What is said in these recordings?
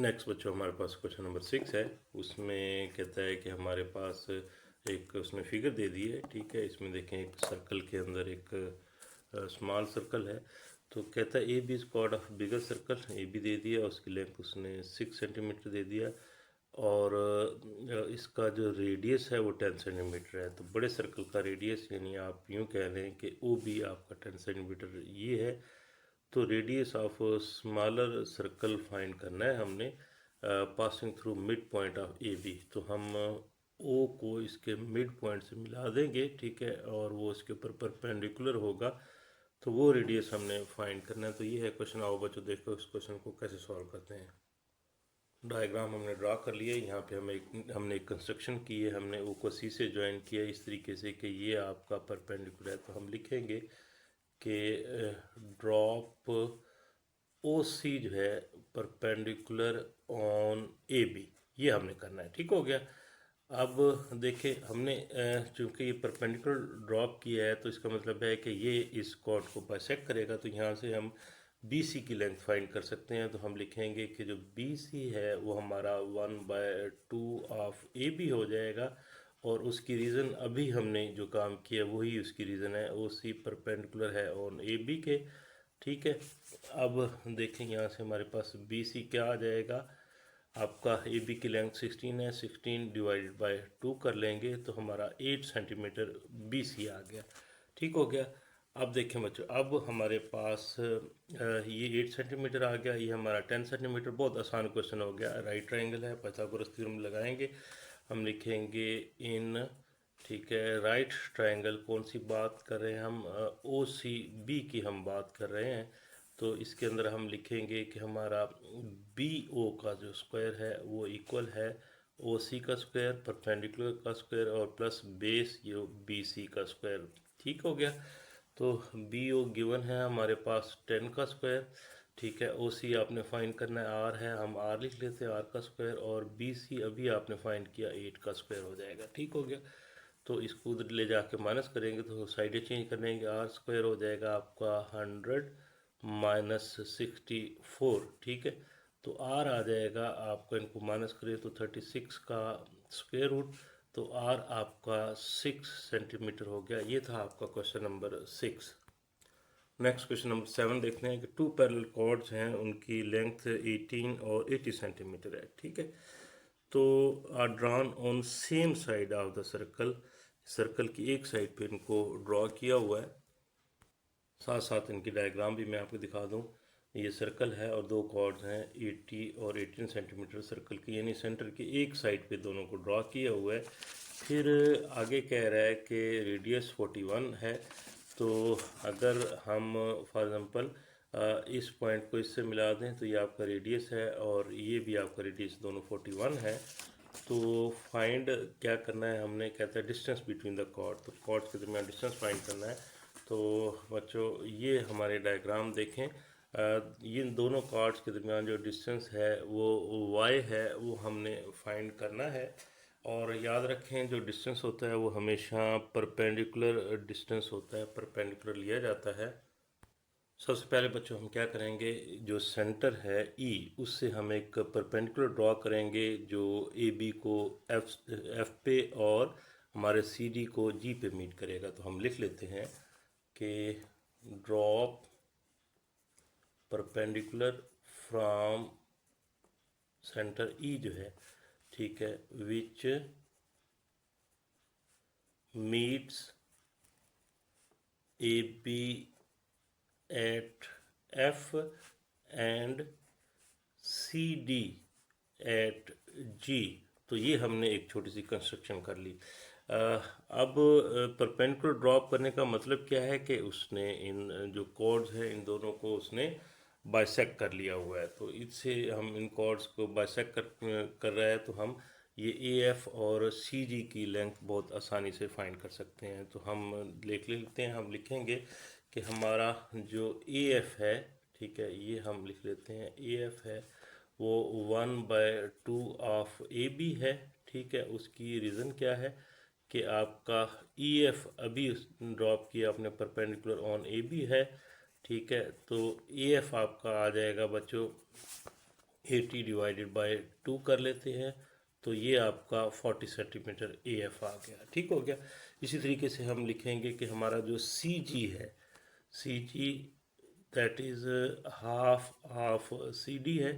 Next बच्चों हमारे पास question number 6 है। उसमें कहता है कि हमारे पास एक उसने फिगर दे दी है, ठीक है। इसमें देखें एक सर्कल के अंदर एक स्मॉल सर्कल है। तो कहता है A B is chord of bigger circle, A B दे दिया, उसकी लेंथ उसने 6 सेंटीमीटर दे दिया और इसका जो रेडियस है वो 10 सेंटीमीटर है। तो बड़े सर्कल का रेडियस यानी आप यूँ कह रहे हैं कि ओ बी आपका 10 सेंटीमीटर ये है। तो radius of smaller circle find करना है हमने passing through mid point of A B. तो हम ओ को इसके मिड पॉइंट से मिला देंगे, ठीक है, और वो इसके ऊपर परपेंडिकुलर होगा। तो वो रेडियस हमने फाइंड करना है। तो ये है क्वेश्चन। आओ बच्चों देखो इस क्वेश्चन को कैसे सॉल्व करते हैं। डायग्राम हमने ड्रा कर लिया। यहाँ पे हमने एक कंस्ट्रक्शन की है, हमने ओ को सी से ज्वाइन किया इस तरीके से कि ये आपका परपेंडिकुलर है। तो हम लिखेंगे कि ड्रॉप ओ सी जो है परपेंडिकुलर ऑन ए बी, ये हमने करना है, ठीक हो गया। अब देखें हमने चूंकि ये परपेंडिकुलर ड्रॉप किया है तो इसका मतलब है कि ये इस कॉर्ड को बाइसेक्ट करेगा। तो यहाँ से हम बी सी की लेंथ फाइंड कर सकते हैं। तो हम लिखेंगे कि जो बी सी है वो हमारा 1/2 ऑफ ए बी हो जाएगा। और उसकी रीज़न अभी हमने जो काम किया वही उसकी रीज़न है, ओ सी परपेंडिकुलर है ऑन ए बी के, ठीक है। अब देखें यहाँ से हमारे पास बी सी क्या आ जाएगा। आपका ए बी की लेंथ 16 है, 16 डिवाइडेड बाय 2 कर लेंगे तो हमारा 8 सेंटीमीटर बी सी आ गया, ठीक हो गया। अब देखें बच्चों, अब हमारे पास ये 8 सेंटीमीटर आ गया, ये हमारा 10 सेंटीमीटर। बहुत आसान क्वेश्चन हो गया। राइट ट्रायंगल है, पाइथागोरस थ्योरम लगाएंगे। हम लिखेंगे इन, ठीक है, राइट ट्रायंगल कौन सी बात कर रहे हैं हम, ओ सी बी की हम बात कर रहे हैं। तो इसके अंदर हम लिखेंगे कि हमारा बी ओ का जो स्क्वायर है वो इक्वल है ओ सी का स्क्वायर, परपेंडिकुलर का स्क्वायर और प्लस बेस ये बी सी का स्क्वायर, ठीक हो गया। तो बी ओ गिवन है हमारे पास 10 का स्क्वायर, ठीक है। ओ सी आपने फाइंड करना है, आर है, हम आर लिख लेते हैं, आर का स्क्वायर। और बी सी अभी आपने फाइंड किया 8 का स्क्वायर हो जाएगा, ठीक हो गया। तो इसको उधर ले जाके माइनस करेंगे तो साइडें चेंज कर लेंगे, आर स्क्वायर हो जाएगा आपका 100 माइनस 64, ठीक है। तो आर आ जाएगा आपका, इनको माइनस करें तो 36 का स्क्वायर रूट। तो आर आपका 6 सेंटीमीटर हो गया। ये था आपका question number 6। Next question number 7 देखते हैं कि टू पैरेलल कॉर्ड्स हैं, उनकी लेंथ 18 और 80 सेंटीमीटर है, ठीक है। तो are drawn on same side of the circle, circle की एक साइड पे इनको ड्रॉ किया हुआ है। साथ साथ इनकी डायग्राम भी मैं आपको दिखा दूं। ये सर्कल है और दो कॉर्ड्स हैं 80 और 18 सेंटीमीटर सर्कल की, यानी सेंटर की एक साइड पे दोनों को ड्रॉ किया हुआ है। फिर आगे कह रहा है कि रेडियस 41 है। तो अगर हम फॉर एग्ज़ाम्पल इस पॉइंट को इससे मिला दें तो ये आपका रेडियस है और ये भी आपका रेडियस, दोनों 41 है। तो फाइंड क्या करना है हमने, कहता है डिस्टेंस बिटवीन द कॉर्ड। तो कॉर्ड्स के दरमियान डिस्टेंस फाइंड करना है। तो बच्चों ये हमारे डायग्राम देखें, ये दोनों कॉर्ड्स के दरमियान जो डिस्टेंस है वो y है, वो हमने फाइंड करना है। और याद रखें जो डिस्टेंस होता है वो हमेशा परपेंडिकुलर डिस्टेंस होता है, परपेंडिकुलर लिया जाता है। सबसे पहले बच्चों हम क्या करेंगे, जो सेंटर है ई उससे हम एक परपेंडिकुलर ड्रॉ करेंगे जो ए बी को एफ पे और हमारे सी डी को जी पे मीट करेगा। तो हम लिख लेते हैं कि drop perpendicular from centre E जो है, ठीक है, which meets A B at F and C D at G. तो ये हमने एक छोटी सी कंस्ट्रक्शन कर ली। अब परपेंडिकुलर ड्रॉप करने का मतलब क्या है कि उसने इन जो कॉर्ड्स हैं इन दोनों को उसने बाइसेक्ट कर लिया हुआ है। तो इससे हम इन कॉर्ड्स को बाइसेक्ट कर रहा है तो हम ये ए एफ और सी जी की लेंथ बहुत आसानी से फाइंड कर सकते हैं। तो हम लिख लेते हैं, हम लिखेंगे कि हमारा जो ए एफ है, ठीक है, ये हम लिख लेते हैं, ए एफ है वो 1/2 ऑफ ए बी है, ठीक है। उसकी रीज़न क्या है कि आपका ई एफ अभी ड्रॉप किया अपने परपेंडिकुलर ऑन ए बी है, ठीक है। तो ए एफ आपका आ जाएगा बच्चों 80 डिवाइडेड बाय 2 कर लेते हैं तो ये आपका 40 सेंटीमीटर AF आ गया। ठीक हो गया। इसी तरीके से हम लिखेंगे कि हमारा जो CG है, CG that is half of CD है।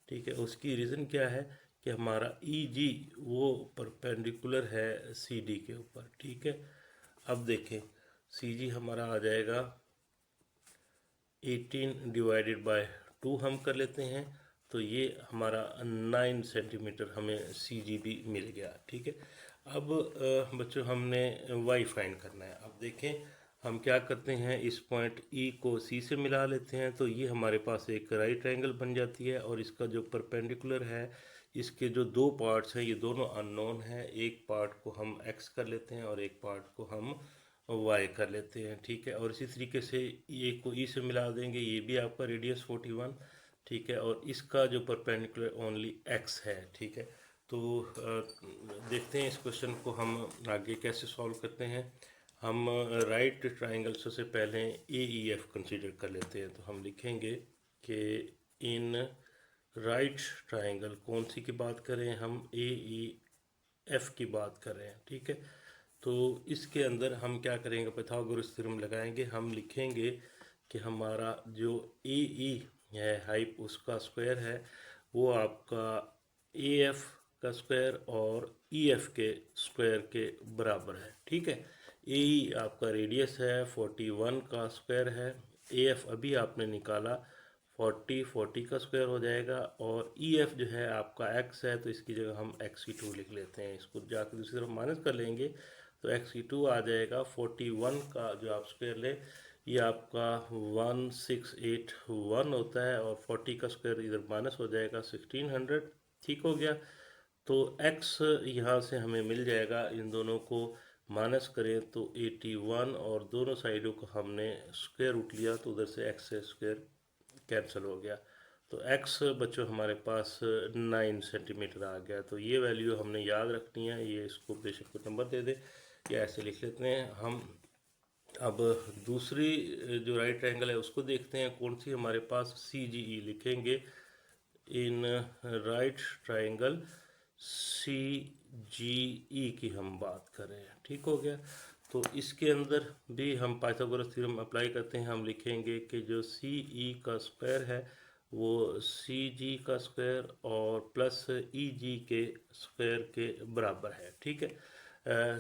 ठीक है, उसकी रीज़न क्या है कि हमारा EG वो परपेंडिकुलर है CD के ऊपर। ठीक है, अब देखें CG हमारा आ जाएगा 18 डिवाइडेड बाय 2 हम कर लेते हैं तो ये हमारा 9 सेंटीमीटर हमें CG भी मिल गया। ठीक है, अब बच्चों हमने Y फाइंड करना है। अब देखें हम क्या करते हैं, इस पॉइंट E को C से मिला लेते हैं तो ये हमारे पास एक राइट ट्रायंगल बन जाती है और इसका जो परपेंडिकुलर है, इसके जो दो पार्ट्स हैं ये दोनों अननोन है। एक पार्ट को हम X कर लेते हैं और एक पार्ट को हम Y कर लेते हैं। ठीक है, और इसी तरीके से ये को E से मिला देंगे, ये भी आपका रेडियस 41। ठीक है, और इसका जो परपेंडिकुलर ओनली X है। ठीक है, तो देखते हैं इस क्वेश्चन को हम आगे कैसे सॉल्व करते हैं। हम राइट ट्रायंगल सबसे पहले AEF कंसीडर कर लेते हैं। तो हम लिखेंगे कि इन राइट ट्रायंगल कौन सी की बात करें, हम AEF की बात कर रहे हैं। ठीक है, तो इसके अंदर हम क्या करेंगे, पाइथागोरस थ्योरम लगाएंगे। हम लिखेंगे कि हमारा जो AE है हाइप उसका स्क्वायर है वो आपका AF का स्क्वायर और EF के स्क्वायर के बराबर है। ठीक है, AE आपका रेडियस है 41 का स्क्वायर है, AF अभी आपने निकाला 40 का स्क्वायर हो जाएगा, और EF जो है आपका X है तो इसकी जगह हम XE2 लिख लेते हैं। इसको जाकर दूसरी तरफ माइनस कर लेंगे तो XE2 आ जाएगा 41 का जो आप स्क्वायर ले ये आपका 1681 होता है, और 40 का स्क्वायर इधर माइनस हो जाएगा 1600। ठीक हो गया, तो x यहाँ से हमें मिल जाएगा, इन दोनों को माइनस करें तो 81 और दोनों साइडों को हमने स्क्वायर रूट लिया तो उधर से x से स्क्वायर कैंसिल हो गया। तो x बच्चों हमारे पास 9 सेंटीमीटर आ गया। तो ये वैल्यू हमने याद रखनी है, ये इसको बेशक को नंबर दे दे या ऐसे लिख लेते हैं हम। अब दूसरी जो राइट ट्रायंगल है उसको देखते हैं कौन सी हमारे पास CGE लिखेंगे। इन राइट ट्रायंगल CGE की हम बात कर रहे हैं। ठीक हो गया, तो इसके अंदर भी हम पाइथागोरस थ्योरम अप्लाई करते हैं। हम लिखेंगे कि जो CE का स्क्वायर है वो CG का स्क्वायर और प्लस EG के स्क्वायर के बराबर है। ठीक है,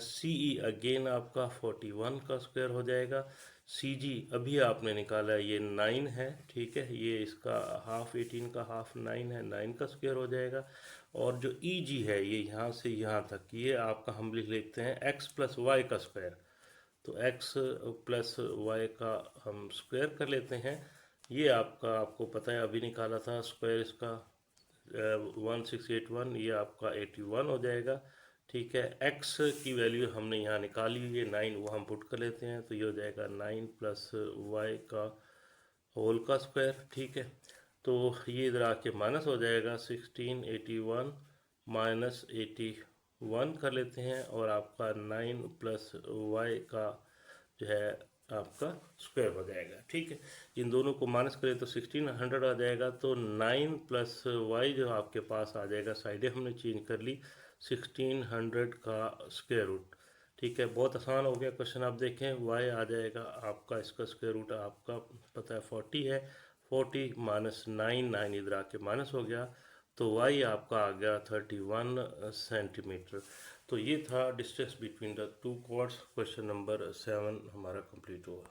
CE अगेन आपका 41 का स्क्वायर हो जाएगा, CG अभी आपने निकाला है ये 9 है। ठीक है, ये इसका हाफ 18 का हाफ 9 है, 9 का स्क्वायर हो जाएगा, और जो EG है ये यहाँ से यहाँ तक ये आपका हम लिख लेते हैं X प्लस वाई का स्क्वायर। तो X प्लस वाई का हम स्क्वायर कर लेते हैं। ये आपको पता है अभी निकाला था स्क्वायर इसका 1681, ये आपका 81 हो जाएगा। ठीक है, x की वैल्यू हमने यहाँ निकाली हुई है 9, वो हम पुट कर लेते हैं तो ये हो जाएगा 9 प्लस वाई का होल का स्क्वायर। ठीक है, तो ये इधर आके माइनस हो जाएगा 1681 माइनस 81 कर लेते हैं, और आपका 9 प्लस वाई का जो है आपका स्क्वायर हो जाएगा। ठीक है, इन दोनों को माइनस करें तो 1600 आ जाएगा। तो 9 प्लस वाई जो आपके पास आ जाएगा, साइडें हमने चेंज कर ली, 1600 का स्क्वायर रूट। ठीक है, बहुत आसान हो गया क्वेश्चन। आप देखें y आ जाएगा आपका, इसका स्क्वायर रूट आपका पता है 40 है, 40 माइनस 9 इधर आके माइनस हो गया तो y आपका आ गया 31 सेंटीमीटर। तो ये था distance between the two chords. Question number 7 हमारा कंप्लीट हुआ।